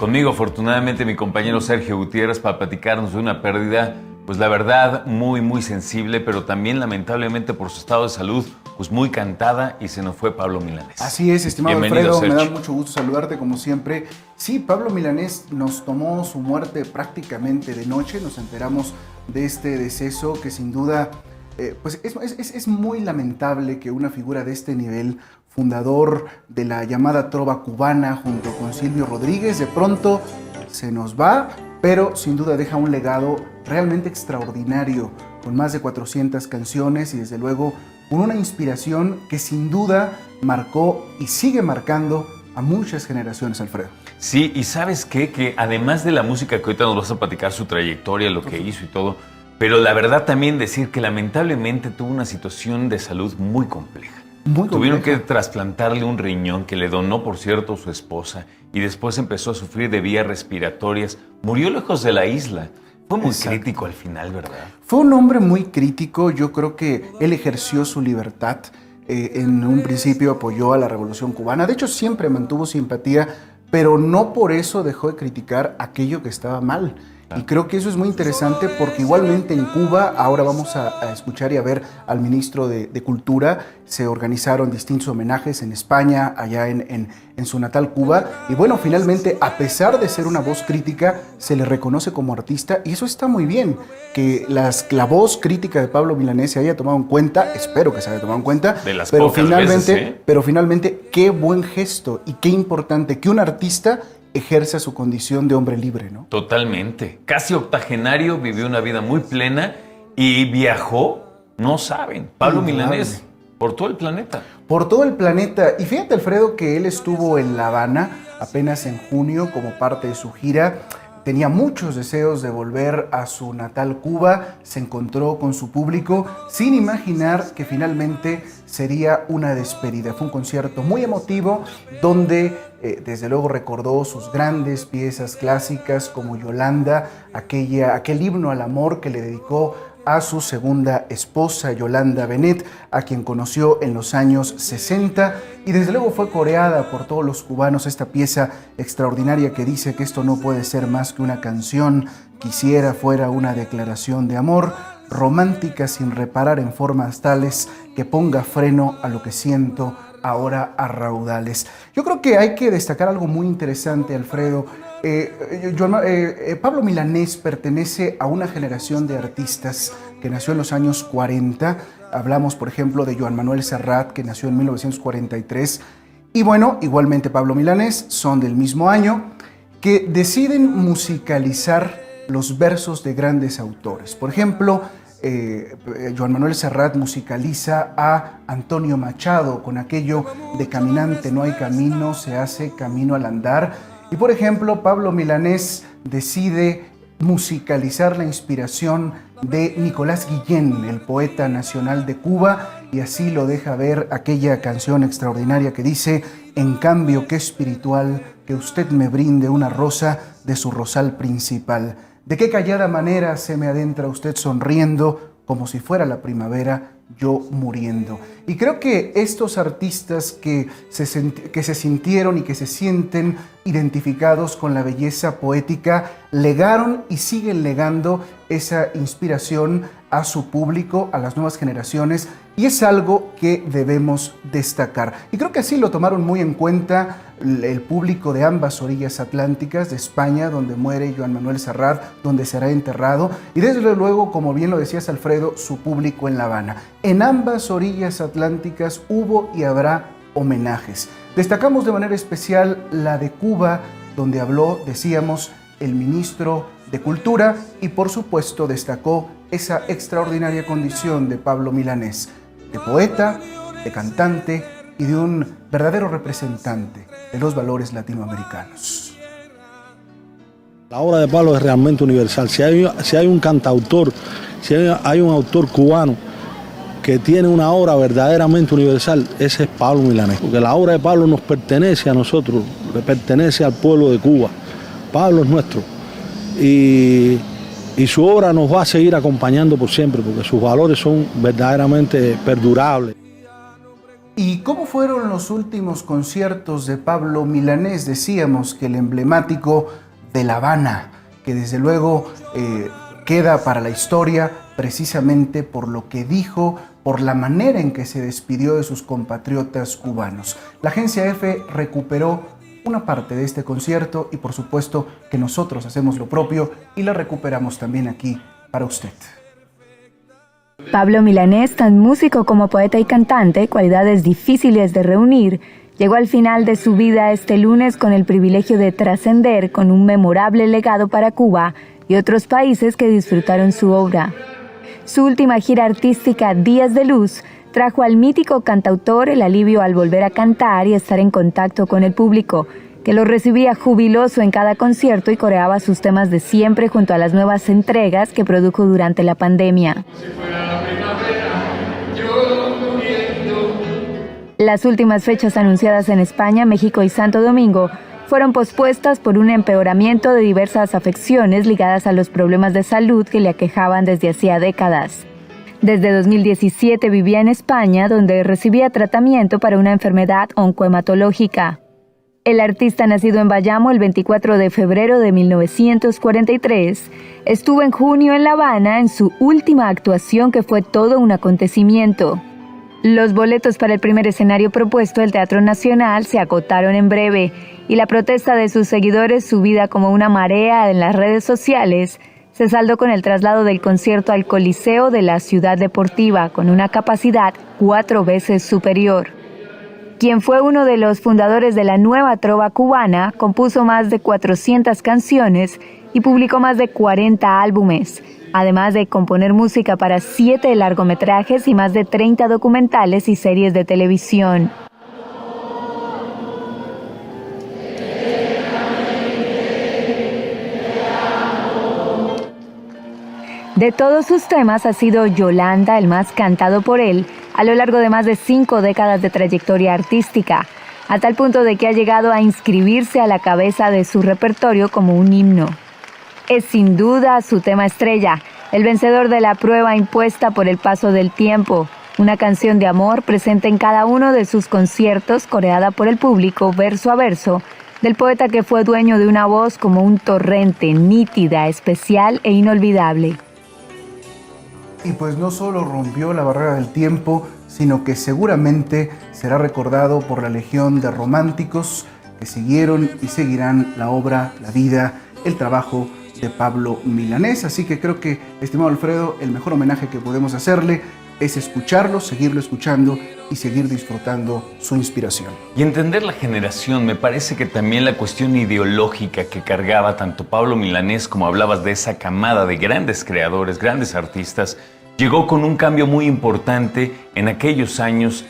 Conmigo, afortunadamente, mi compañero Sergio Gutiérrez para platicarnos de una pérdida, pues la verdad, muy sensible, pero también lamentablemente por su estado de salud, pues muy cantada, y se nos fue Pablo Milanés. Así es, estimado Bienvenido, Alfredo, Sergio. me da mucho gusto saludarte como siempre. Sí, Pablo Milanés nos tomó su muerte prácticamente de noche, nos enteramos de este deceso que sin duda, pues es muy lamentable que una figura de este nivel, fundador de la llamada trova cubana junto con Silvio Rodríguez, de pronto se nos va, pero sin duda deja un legado realmente extraordinario, con más de 400 canciones y desde luego con una inspiración que sin duda marcó y sigue marcando a muchas generaciones, Alfredo. Sí, y ¿sabes qué? Que además de la música, que ahorita nos vas a platicar su trayectoria, lo que hizo y todo, pero la verdad también decir que lamentablemente tuvo una situación de salud muy compleja. Tuvieron que trasplantarle un riñón que le donó, por cierto, su esposa, y después empezó a sufrir de vías respiratorias. Murió lejos de la isla. Fue muy crítico al final, ¿verdad? Fue un hombre muy crítico. Yo creo que él ejerció su libertad. En un principio apoyó a la Revolución Cubana. De hecho, siempre mantuvo simpatía, pero no por eso dejó de criticar aquello que estaba mal. Y creo que eso es muy interesante porque igualmente en Cuba, ahora vamos a escuchar y a ver al ministro de Cultura, se organizaron distintos homenajes en España, allá en su natal Cuba, y bueno, finalmente, a pesar de ser una voz crítica, se le reconoce como artista, y eso está muy bien, que la voz crítica de Pablo Milanés se haya tomado en cuenta, espero que se haya tomado en cuenta, de las pocas veces, pero finalmente, qué buen gesto y qué importante que un artista ejerza su condición de hombre libre, ¿no? Totalmente. Casi octogenario, vivió una vida muy plena y viajó, no saben, Pablo Milanés, por todo el planeta. Por todo el planeta. Y fíjate, Alfredo, que él estuvo en La Habana apenas en junio como parte de su gira. Tenía muchos deseos de volver a su natal Cuba, se encontró con su público sin imaginar que finalmente sería una despedida. Fue un concierto muy emotivo donde desde luego recordó sus grandes piezas clásicas como Yolanda, aquel himno al amor que le dedicó a su segunda esposa, Yolanda Benet, a quien conoció en los años 60, y desde luego fue coreada por todos los cubanos esta pieza extraordinaria que dice que esto no puede ser más que una canción, quisiera fuera una declaración de amor, romántica sin reparar en formas tales que ponga freno a lo que siento ahora a raudales. Yo creo que hay que destacar algo muy interesante, Alfredo. Pablo Milanés pertenece a una generación de artistas que nació en los años 40. Hablamos, por ejemplo, de Joan Manuel Serrat, que nació en 1943. Y bueno, igualmente Pablo Milanés, son del mismo año, que deciden musicalizar los versos de grandes autores. Por ejemplo, Joan Manuel Serrat musicaliza a Antonio Machado con aquello de caminante no hay camino, se hace camino al andar. Y por ejemplo, Pablo Milanés decide musicalizar la inspiración de Nicolás Guillén, el poeta nacional de Cuba, y así lo deja ver aquella canción extraordinaria que dice: en cambio, qué espiritual que usted me brinde una rosa de su rosal principal. De qué callada manera se me adentra usted sonriendo, como si fuera la primavera, yo muriendo. Y creo que estos artistas que se sintieron y que se sienten identificados con la belleza poética, legaron y siguen legando esa inspiración a su público, a las nuevas generaciones, y es algo que debemos destacar. Y creo que así lo tomaron muy en cuenta el público de ambas orillas atlánticas, de España, donde muere Joan Manuel Serrat, donde será enterrado, y desde luego, como bien lo decías, Alfredo, su público en La Habana. En ambas orillas atlánticas hubo y habrá homenajes. Destacamos de manera especial la de Cuba, donde habló, decíamos, el ministro de Cultura, y por supuesto destacó esa extraordinaria condición de Pablo Milanés, de poeta, de cantante y de un verdadero representante de los valores latinoamericanos. La obra de Pablo es realmente universal. Si hay un cantautor, si hay un autor cubano que tiene una obra verdaderamente universal, ese es Pablo Milanés. Porque la obra de Pablo nos pertenece a nosotros, le pertenece al pueblo de Cuba. Pablo es nuestro. Y su obra nos va a seguir acompañando por siempre, porque sus valores son verdaderamente perdurables. ¿Y cómo fueron los últimos conciertos de Pablo Milanés? Decíamos que el emblemático de La Habana, que desde luego queda para la historia precisamente por lo que dijo, por la manera en que se despidió de sus compatriotas cubanos. La agencia EFE recuperó una parte de este concierto y por supuesto que nosotros hacemos lo propio y la recuperamos también aquí para usted. Pablo Milanés, tan músico como poeta y cantante, cualidades difíciles de reunir, llegó al final de su vida este lunes con el privilegio de trascender con un memorable legado para Cuba y otros países que disfrutaron su obra. Su última gira artística, Días de Luz, trajo al mítico cantautor el alivio al volver a cantar y estar en contacto con el público, que lo recibía jubiloso en cada concierto y coreaba sus temas de siempre junto a las nuevas entregas que produjo durante la pandemia. Las últimas fechas anunciadas en España, México y Santo Domingo fueron pospuestas por un empeoramiento de diversas afecciones ligadas a los problemas de salud que le aquejaban desde hacía décadas. Desde 2017 vivía en España, donde recibía tratamiento para una enfermedad oncohematológica. El artista, nacido en Bayamo el 24 de febrero de 1943, estuvo en junio en La Habana en su última actuación, que fue todo un acontecimiento. Los boletos para el primer escenario propuesto, el Teatro Nacional, se agotaron en breve, y la protesta de sus seguidores, subida como una marea en las redes sociales, se saldó con el traslado del concierto al Coliseo de la Ciudad Deportiva, con una capacidad 4 veces superior. Quien fue uno de los fundadores de la nueva trova cubana, compuso más de 400 canciones y publicó más de 40 álbumes, además de componer música para 7 largometrajes y más de 30 documentales y series de televisión. De todos sus temas ha sido Yolanda el más cantado por él a lo largo de más de 5 décadas de trayectoria artística, a tal punto de que ha llegado a inscribirse a la cabeza de su repertorio como un himno. Es sin duda su tema estrella, el vencedor de la prueba impuesta por el paso del tiempo, una canción de amor presente en cada uno de sus conciertos, coreada por el público verso a verso, del poeta que fue dueño de una voz como un torrente, nítida, especial e inolvidable. Y pues no solo rompió la barrera del tiempo, sino que seguramente será recordado por la legión de románticos que siguieron y seguirán la obra, la vida, el trabajo de Pablo Milanés. Así que creo que, estimado Alfredo, el mejor homenaje que podemos hacerle es escucharlo, seguirlo escuchando y seguir disfrutando su inspiración. Y entender la generación, me parece que también la cuestión ideológica que cargaba tanto Pablo Milanés, como hablabas de esa camada de grandes creadores, grandes artistas, llegó con un cambio muy importante en aquellos años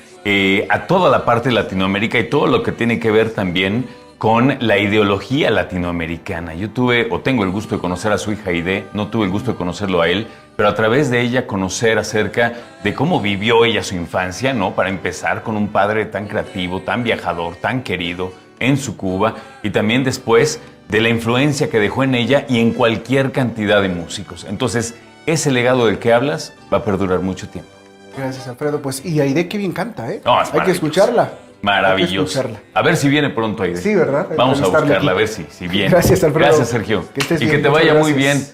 a toda la parte de Latinoamérica y todo lo que tiene que ver también con la ideología latinoamericana. Yo tengo el gusto de conocer a su hija Aide, no tuve el gusto de conocerlo a él, pero a través de ella conocer acerca de cómo vivió ella su infancia, ¿no? Para empezar, con un padre tan creativo, tan viajador, tan querido en su Cuba, y también después de la influencia que dejó en ella y en cualquier cantidad de músicos. Entonces, ese legado del que hablas va a perdurar mucho tiempo. Gracias, Alfredo. Pues, y Aide qué bien canta, ¿eh? No, es Hay que escucharla. Maravilloso. A ver si viene pronto, Aide. Sí, ¿verdad? Vamos a buscarla, a ver si viene. Gracias, Alfredo. Gracias, Sergio. Que estés y bien. que te vaya Muchas muy gracias. bien.